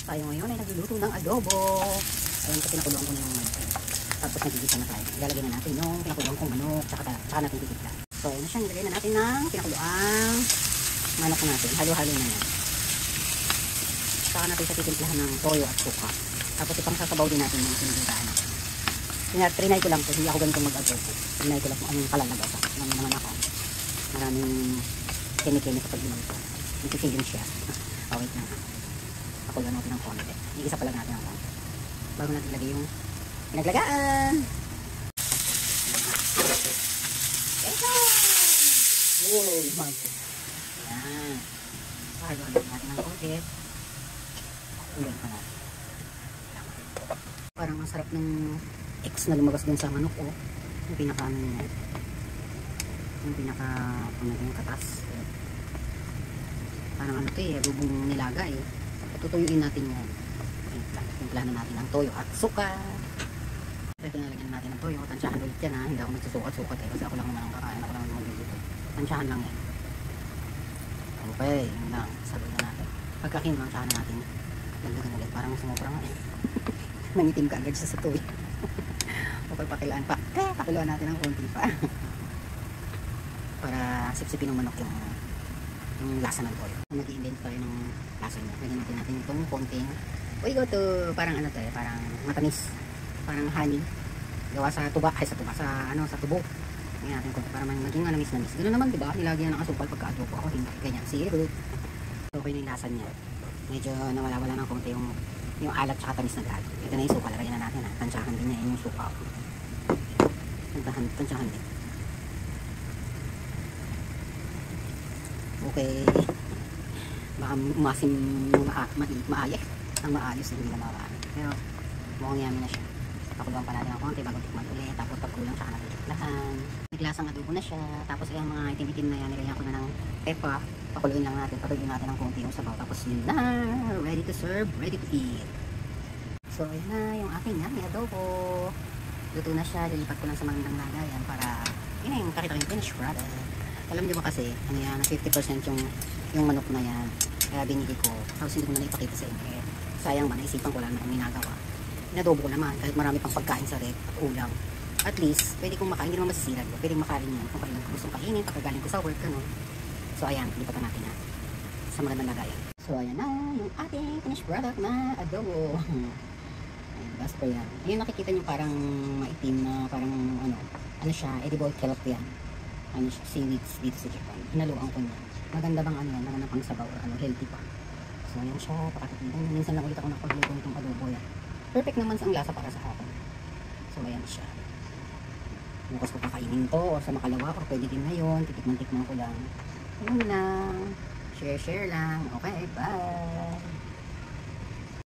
Tayo ngayon ay nagluluto ng adobo. Ayan, so pinakuluan ko na yung manok. Tapos nagigisa na tayo. Ilalagay na natin yung pinakuluan kong manok. Tsaka natin titigla. So yun siya, nilagay na natin ng pinakuluang manok natin. Halo-halo na yan. Tsaka natin sa titimplahan ng toyo at suka. Tapos ipang sasabaw din natin yung siniguraan. Trinay ko lang po, hindi ako ganito mag-adobo. Trinay ko lang kung anong kalalabasa. Alam mo naman ako. Maraming kemi-kemi kapag ginagawa. Nagsisilin siya. Oh, wait lang. Pakuluan natin ng konti. Igisa pa lang natin ang konti. Bago natin ilagay yung pinaglagaan. Ito! Wow! Yan. Pakuluan natin ng konti. Pakuluan pa natin. Parang ang sarap ng X na lumabas dun sa manok, oh. Yung pinaka yung katas. Parang ano ito eh, adobong nilaga eh. Tutuyuin natin yung timplahan na natin ng toyo at suka. Ito nalagyan natin ng toyo. Tansyahan ulit yan ha. Hindi ako nagsusukat-sukat eh. Kasi ako lang naman ang kakain. Ako lang naman magluluto. Tansyahan lang yan. Okay, yun lang. Sabi na natin. Pagkakin, tansyahan natin. Naglagan ulit. Parang sumobra nga eh. Nangitim ka agad siya sa toyo. Okay, pakilaan pa. Kaya pakilaan natin ng konti pa. Para sipsipin ng manok yung lasa ng toyo. Mag-i-invent tayo ng lasa niya. Lagyan natin itong konting parang ano to eh, parang matamis. Parang honey. Gawa sa tuba, sa tubo. Lagyan natin konti para maging namis-namis. Ganoon naman, diba? Nilagyan ng asukal pagka-adobo. Ako hindi ganyan. Sirup. Okay na yung lasa niya. Medyo nawala-wala ng konti yung alat tsaka tamis na lalo. Ito na yung suka. Lagyan na natin ha. Tansyahan din niya yung suka. Tansyahan din. Okay. Baka umasim maayos. Ang maayos hindi na maayos. Pero mukhang yummy na siya. Pakuluan pa natin ng konti bago tikman ulit. Tapos pagkulang sa natin tiklahan. Naglasang adobo na siya. Tapos yung mga itim-itim na yan, nilagyan ko na ng pepa. Pakuluin lang natin. Pakuluin natin ng konti yung sabaw. Tapos yun na. Ready to serve. Ready to eat. So yun na yung aking yummy adobo. Luto na siya. Lilipat ko lang sa magandang lagayan para yun na yung pakita ko yung finished product. Alam niyo ba kasi, ano yan, 50% yung manok na yan. Kaya binili ko. Tapos hindi ko na ipakita sa inyo. Sayang ba, naisipan ko lang na ginagawa. Inadobo ko naman, kahit marami pang pagkain sa rep, ulam. At least, pwede kong makain, hindi naman masisirag. Pwede makain yan kung kailan gustong kainin, pagkagaling ko sa work, ganun. So ayan, lipatan natin na sa magandang lagayan. So ayan na, yung ating finished product na adobo. Ayan, basta po yan. Ayan, nakikita nyo parang maitim na, parang ano siya, edible kelp yan. Ano siya, seaweeds dito sa Japan. Hinaluan ko niya. Maganda bang ano yan, mga pang sabaw or healthy pa. So ayan siya, pakatitin. Minsan lang ulit ako nakagluto itong adobo yan. Perfect naman ang lasa para sa akin. So ayan siya. Bukas ko kakainin to or sa makalawa or pwede din ngayon. Titikman-tikman ko lang. Ayun lang. Share lang. Okay, bye!